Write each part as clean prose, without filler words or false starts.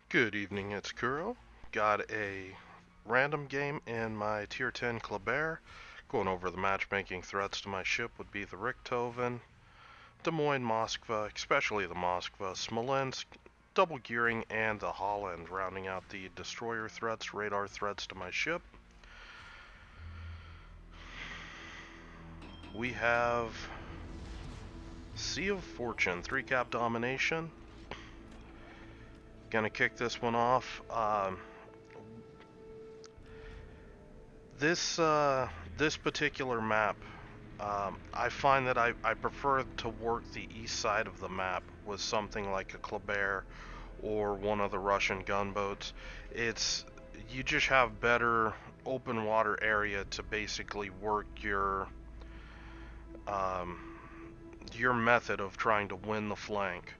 Good evening, it's Kuro. Got a random game in my Tier 10 Kleber. Going over the matchmaking threats to my ship would be the Richthofen, Des Moines, Moskva, especially the Moskva, Smolensk, double gearing, and the Holland, rounding out the destroyer threats, radar threats to my ship. We have Sea of Fortune, 3-cap domination. Gonna kick this one off. This particular map, I find that I prefer to work the east side of the map with something like a Kleber or one of the Russian gunboats. It's you just have better open water area to basically work um, your method of trying to win the flank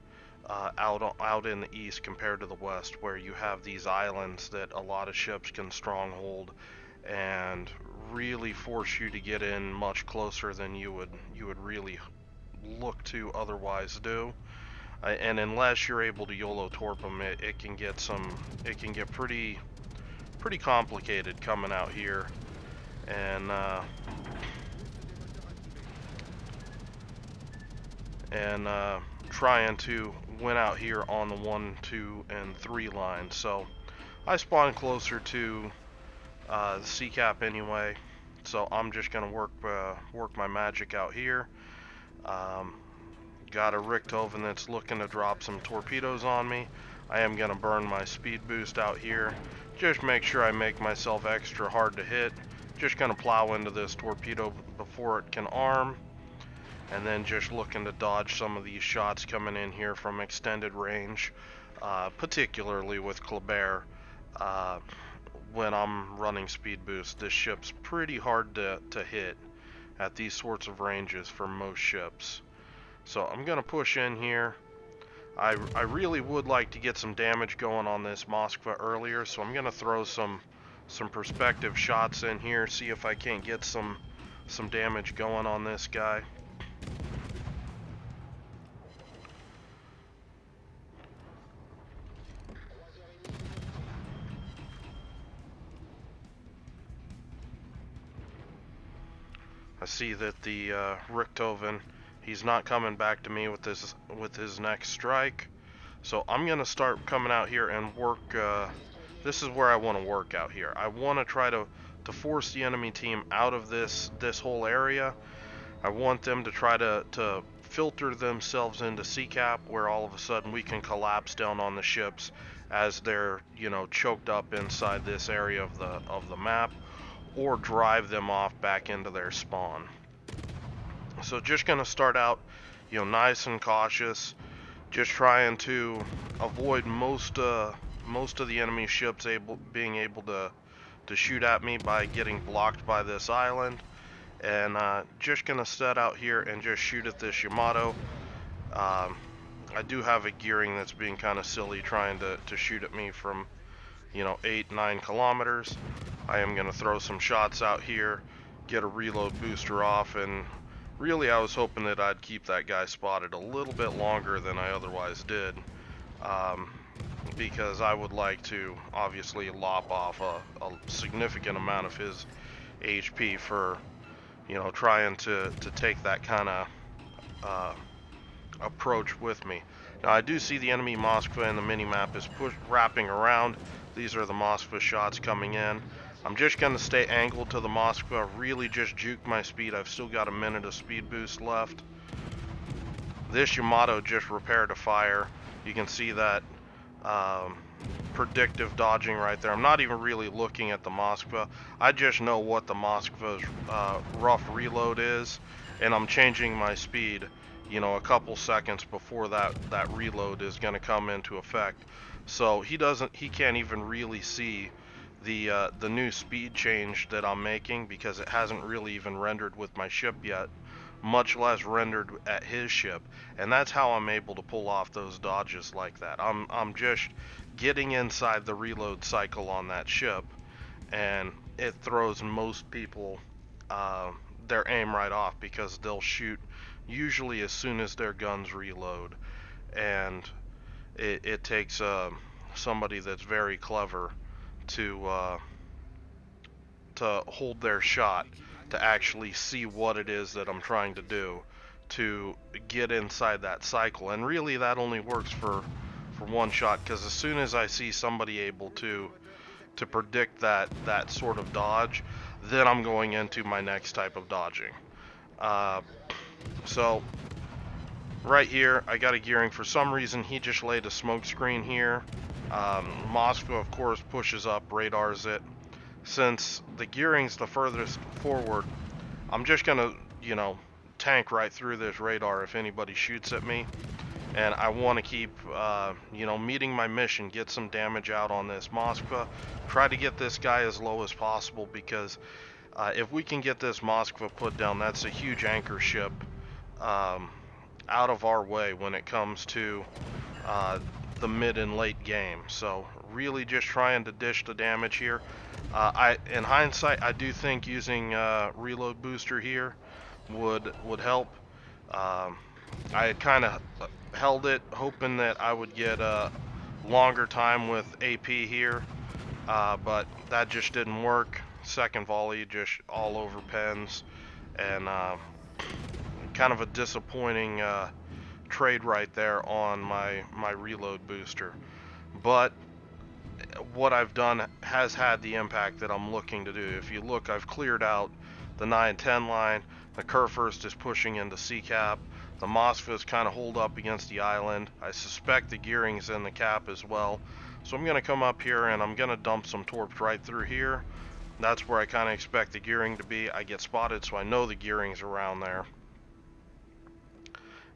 out in the east compared to the west, where you have these islands that a lot of ships can stronghold and really force you to get in much closer than you would really look to otherwise do. And unless you're able to YOLO torp them, it can get pretty complicated coming out here and and trying to win out here on the 1, 2, and 3 line. So I spawn closer to the C cap anyway, so I'm just gonna work my magic out here. Um, got a Richthofen that's looking to drop some torpedoes on me. I am gonna burn my speed boost out here. Just make sure I make myself extra hard to hit. Just gonna plow into this torpedo before it can arm, and then just looking to dodge some of these shots coming in here from extended range, particularly with Kleber. Uh, when I'm running speed boost, this ship's pretty hard to hit at these sorts of ranges for most ships. So I'm gonna push in here. I really would like to get some damage going on this Moskva earlier, so I'm gonna throw some perspective shots in here, see if I can't get some damage going on this guy. I see that the Richthofen, he's not coming back to me with his next strike. So I'm gonna start coming out here and work. This is where I want to work out here. I want to try to force the enemy team out of this whole area. I want them to try to filter themselves into C-cap, where all of a sudden we can collapse down on the ships as they're choked up inside this area of the map, or drive them off back into their spawn. So just gonna start out, nice and cautious, just trying to avoid most of the enemy ships being able to shoot at me by getting blocked by this island, and just gonna set out here and just shoot at this Yamato. Um, I do have a gearing that's being kind of silly, trying to shoot at me from 8-9 kilometers. I am gonna throw some shots out here, get a reload booster off, and really I was hoping that I'd keep that guy spotted a little bit longer than I otherwise did, um, because I would like to obviously lop off a significant amount of his HP for trying to take that kind of approach with me. Now I do see the enemy Moskva, and the mini-map is wrapping around. These are the Moskva shots coming in. I'm just going to stay angled to the Moskva, really just juke my speed. I've still got a minute of speed boost left. This Yamato just repaired a fire. You can see that predictive dodging right there. I'm not even really looking at the Moskva. I just know what the Moskva's rough reload is, and I'm changing my speed a couple seconds before that reload is going to come into effect. So he can't even really see the new speed change that I'm making, because it hasn't really even rendered with my ship yet, much less rendered at his ship. And that's how I'm able to pull off those dodges like that. I'm just getting inside the reload cycle on that ship, and it throws most people their aim right off, because they'll shoot usually as soon as their guns reload, and it takes somebody that's very clever to hold their shot, to actually see what it is that I'm trying to do, to get inside that cycle. And really that only works for one shot, because as soon as I see somebody able to predict that sort of dodge, then I'm going into my next type of dodging. So right here, I got a gearing. For some reason, he just laid a smoke screen here. Moscow, of course, pushes up, radars it. Since the gearing's the furthest forward, I'm just gonna, tank right through this radar if anybody shoots at me. And I want to keep, meeting my mission, get some damage out on this Moskva. Try to get this guy as low as possible, because if we can get this Moskva put down, that's a huge anchor ship out of our way when it comes to the mid and late game. So really just trying to dish the damage here. In hindsight, I do think using reload booster here would help. I had kind of held it, hoping that I would get a longer time with AP here, but that just didn't work. Second volley just all over pens, and kind of a disappointing trade right there on my reload booster. But what I've done has had the impact that I'm looking to do. If you look, I've cleared out the 9-10 line. The Kurfürst is pushing into C-cap. The Moskva is kind of holed up against the island. I suspect the gearing's in the cap as well. So I'm going to come up here and I'm going to dump some torps right through here. That's where I kind of expect the gearing to be. I get spotted, so I know the gearing's around there.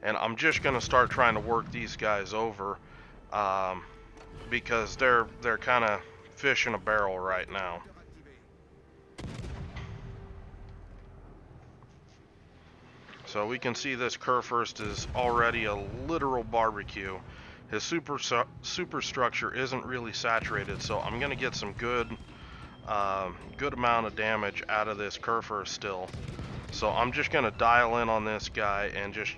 And I'm just going to start trying to work these guys over, because they're kind of fish in a barrel right now. So we can see this Kurfürst is already a literal barbecue. His superstructure isn't really saturated, so I'm going to get some good amount of damage out of this Kurfürst still. So I'm just going to dial in on this guy and just,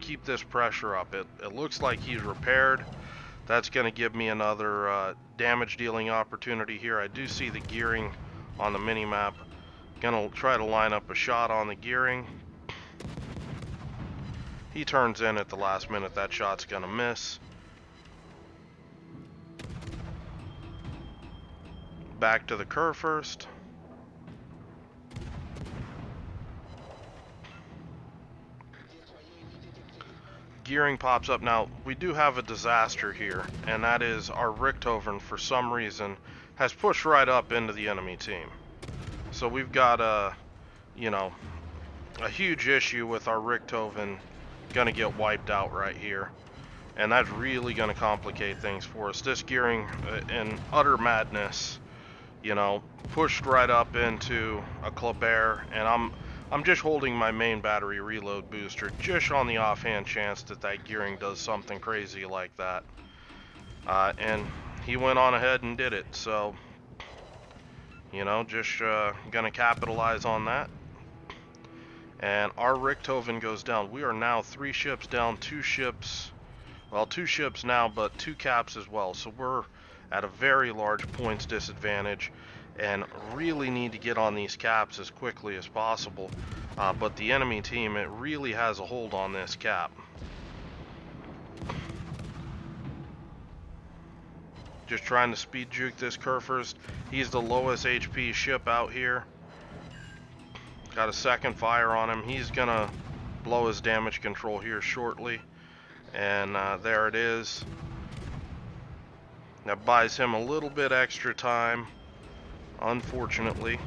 keep this pressure up. It looks like he's repaired. That's going to give me another damage dealing opportunity here. I do see the gearing on the mini-map. Going to try to line up a shot on the gearing. He turns in at the last minute. That shot's going to miss. Back to the Kurfürst. Gearing pops up. Now, we do have a disaster here, and that is our Richthofen, for some reason, has pushed right up into the enemy team. So we've got a huge issue with our Richthofen going to get wiped out right here. And that's really going to complicate things for us. This gearing, in utter madness, pushed right up into a Kleber, and I'm just holding my main battery reload booster just on the offhand chance that gearing does something crazy like that. And he went on ahead and did it, so, just gonna capitalize on that. And our Richthofen goes down. We are now 3 ships down, 2 ships, well, 2 ships now, but 2 caps as well. So we're at a very large points disadvantage and really need to get on these caps as quickly as possible. But the enemy team, it really has a hold on this cap. Just trying to speed juke this Kurfürst. He's the lowest HP ship out here. Got a second fire on him. He's gonna blow his damage control here shortly. And there it is. That buys him a little bit extra time, unfortunately.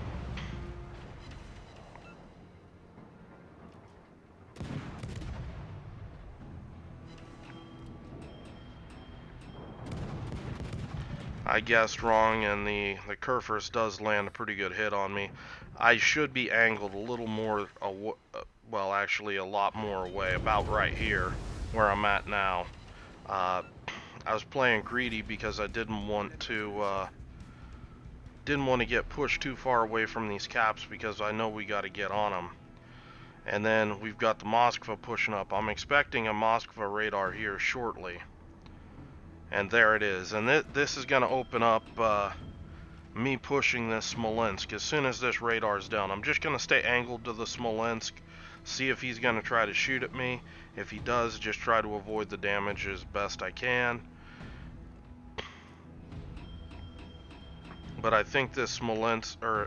I guessed wrong, and the Kurfürst does land a pretty good hit on me. I should be angled a little more, well, actually a lot more away, about right here, where I'm at now. I was playing greedy because I didn't want to get pushed too far away from these caps, because I know we got to get on them. And then we've got the Moskva pushing up. I'm expecting a Moskva radar here shortly. And there it is. And this is going to open up me pushing this Smolensk. As soon as this radar's down, I'm just going to stay angled to the Smolensk, see if he's going to try to shoot at me. If he does, just try to avoid the damage as best I can. But I think this Smolensk, I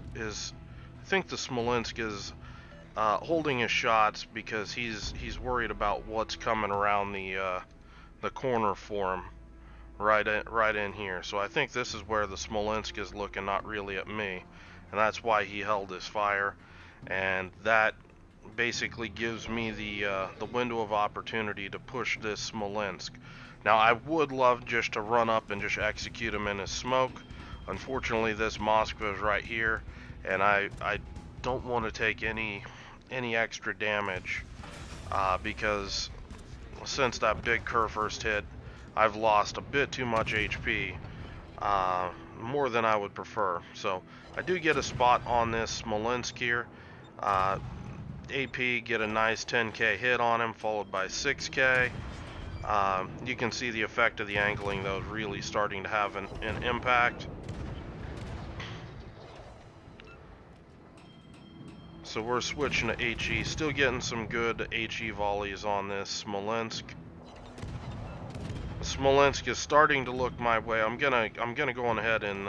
think the Smolensk is holding his shots because he's worried about what's coming around the corner for him, right in here. So I think this is where the Smolensk is looking, not really at me, and that's why he held his fire, and that basically gives me the window of opportunity to push this Smolensk. Now I would love just to run up and just execute him in his smoke. Unfortunately, this Moskva is right here, and I don't want to take any extra damage because since that big Kerr first hit, I've lost a bit too much HP, more than I would prefer. So I do get a spot on this Smolensk here. AP get a nice 10k hit on him, followed by 6k. You can see the effect of the angling though is really starting to have an impact. So we're switching to HE, still getting some good HE volleys on this Smolensk. Smolensk is starting to look my way. I'm gonna go on ahead and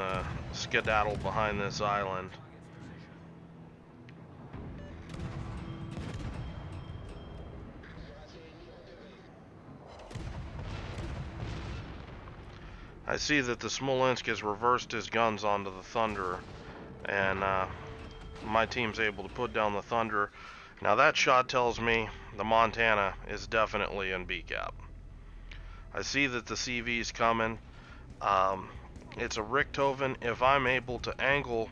skedaddle behind this island. I see that the Smolensk has reversed his guns onto the Thunderer, and my team's able to put down the Thunder. Now that shot tells me the Montana is definitely in B cap. I see that the CV's coming. It's a Richthofen. If I'm able to angle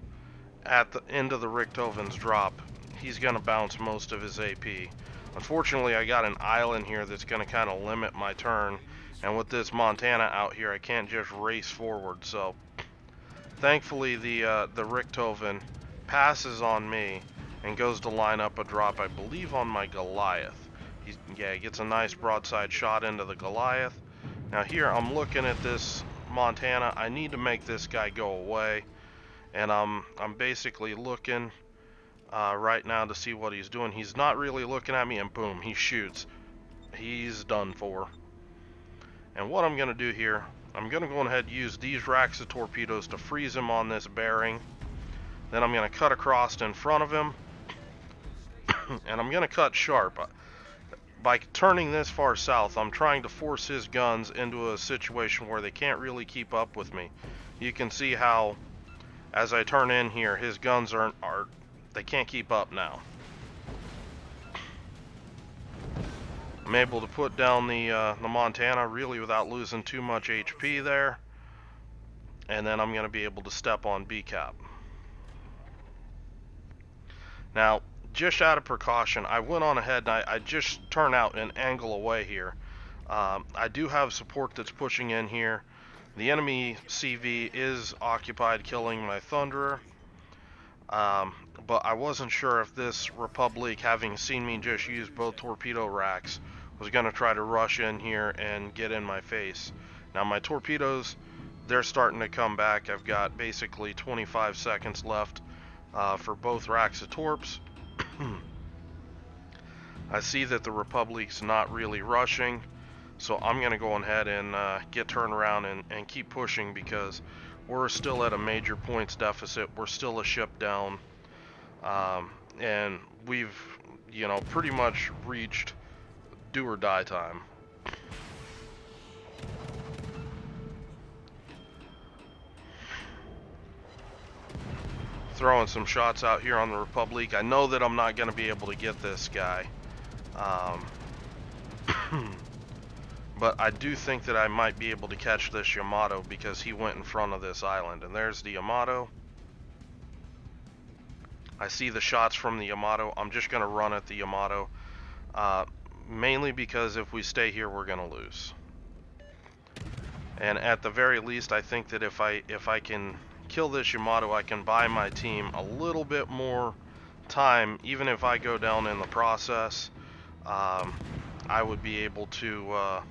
at the end of the Richthoven's drop, he's going to bounce most of his AP. Unfortunately, I got an island here that's going to kind of limit my turn, and with this Montana out here, I can't just race forward. So thankfully the Richthofen passes on me and goes to line up a drop, I believe, on my Goliath. He gets a nice broadside shot into the Goliath. Now here I'm looking at this Montana. I need to make this guy go away, and I'm basically looking right now to see what he's doing. He's not really looking at me, and boom, he shoots. He's done for. And what I'm going to do here, I'm going to go ahead and use these racks of torpedoes to freeze him on this bearing. Then I'm going to cut across in front of him, and I'm going to cut sharp. By turning this far south, I'm trying to force his guns into a situation where they can't really keep up with me. You can see how, as I turn in here, his guns they can't keep up now. I'm able to put down the Montana really without losing too much HP there, and then I'm going to be able to step on B cap. Now, just out of precaution, I went on ahead and I just turn out and angle away here. I do have support that's pushing in here. The enemy CV is occupied killing my Thunderer, but I wasn't sure if this Republic, having seen me just use both torpedo racks, was going to try to rush in here and get in my face. Now my torpedoes, they're starting to come back. I've got basically 25 seconds left for both racks of torps. I see that the Republic's not really rushing, so I'm going to go ahead and get turned around and keep pushing, because we're still at a major points deficit. We're still a ship down, and we've, pretty much reached do or die time. Throwing some shots out here on the Republic. I know that I'm not going to be able to get this guy, but I do think that I might be able to catch this Yamato because he went in front of this island. And there's the Yamato. I see the shots from the Yamato. I'm just going to run at the Yamato, mainly because if we stay here, we're going to lose. And at the very least, I think that if I can kill this Yamato, I can buy my team a little bit more time. Even if I go down in the process, I would be able to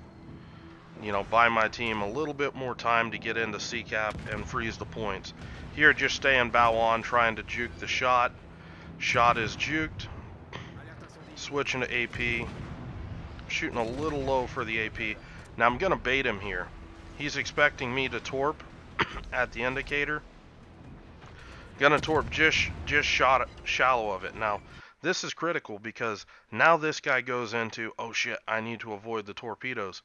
you know, buy my team a little bit more time to get into C-cap and freeze the points. Here, just staying bow on, trying to juke the shot. Shot is juked. Switching to AP. Shooting a little low for the AP. Now I'm going to bait him here. He's expecting me to torp at the indicator. Gonna torp just shallow of it. Now, this is critical because now this guy goes into, oh shit, I need to avoid the torpedoes.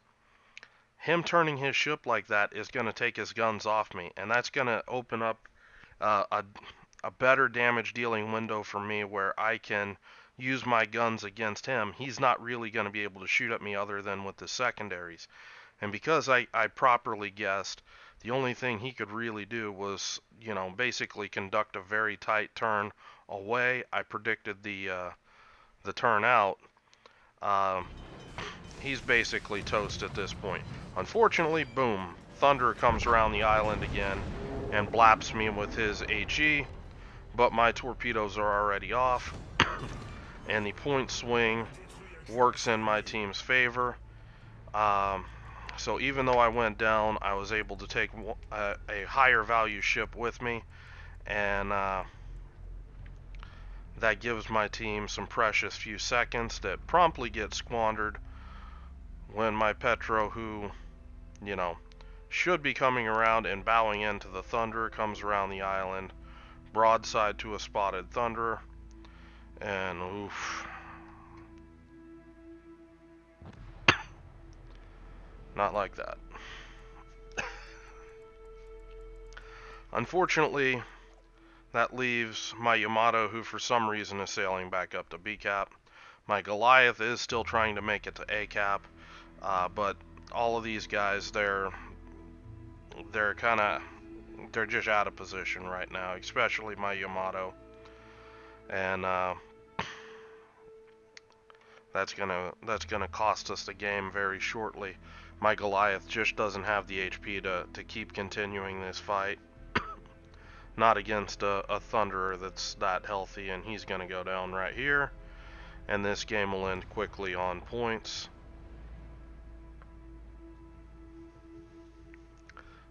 Him turning his ship like that is going to take his guns off me, and that's going to open up a better damage dealing window for me where I can use my guns against him. He's not really going to be able to shoot at me other than with the secondaries. And because I properly guessed, the only thing he could really do was, you know, basically conduct a very tight turn away. I predicted the turn out. He's basically toast at this point. Unfortunately, boom, Thunder comes around the island again and blaps me with his HE, but my torpedoes are already off, and the point swing works in my team's favor. So even though I went down, I was able to take a higher value ship with me, and that gives my team some precious few seconds that promptly get squandered when my Petro, who, you know, should be coming around and bowing into the Thunder, comes around the island, broadside to a spotted Thunderer, and oof. Not like that. Unfortunately, that leaves my Yamato, who for some reason is sailing back up to B-cap. My Goliath is still trying to make it to A-cap, but all of these guys, they're just out of position right now, especially my Yamato, and that's gonna cost us the game very shortly. My Goliath just doesn't have the HP to keep continuing this fight. Not against a Thunderer that's that healthy, and he's gonna go down right here, and this game will end quickly on points.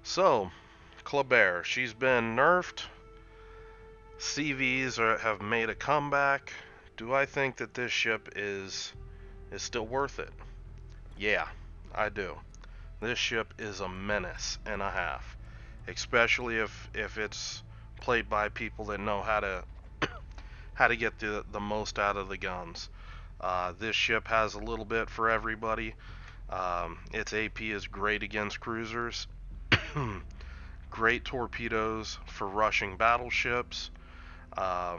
So, Kleber, she's been nerfed. CVs have made a comeback. Do I think that this ship is still worth it? Yeah, I do. This ship is a menace and a half, especially if it's played by people that know how to get the most out of the guns. This ship has a little bit for everybody. Its AP is great against cruisers. Great torpedoes for rushing battleships. I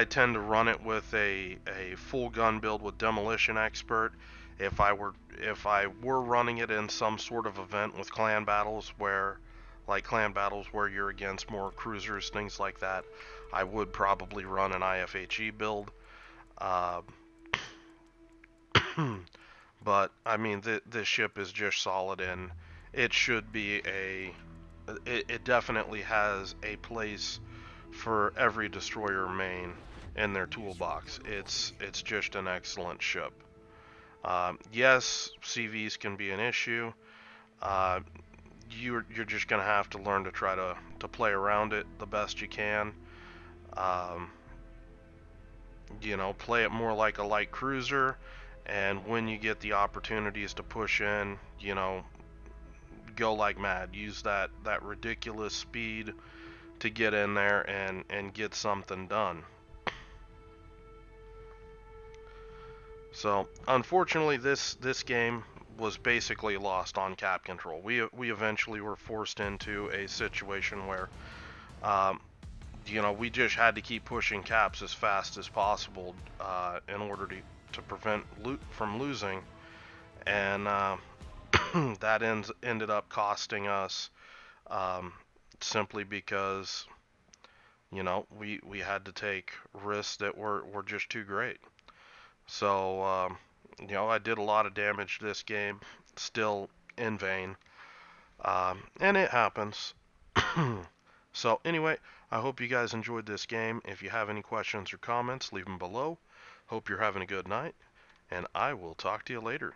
tend to run it with a full gun build with Demolition Expert. If I were running it in some sort of event with clan battles where you're against more cruisers, things like that, I would probably run an IFHE build. But I mean, this ship is just solid, and it should be it definitely has a place for every destroyer main in their toolbox. It's just an excellent ship. Yes, CVs can be an issue. You're just gonna have to learn to try to play around it the best you can. You know, play it more like a light cruiser, and when you get the opportunities to push in, you know, go like mad. Use that ridiculous speed to get in there and get something done. So unfortunately, this game was basically lost on cap control. We eventually were forced into a situation where you know, we just had to keep pushing caps as fast as possible in order to prevent from losing, and that ended up costing us simply because, you know, we had to take risks that were just too great. So you know, I did a lot of damage this game, still in vain, and it happens. So anyway, I hope you guys enjoyed this game. If you have any questions or comments, leave them below. Hope you're having a good night, and I will talk to you later.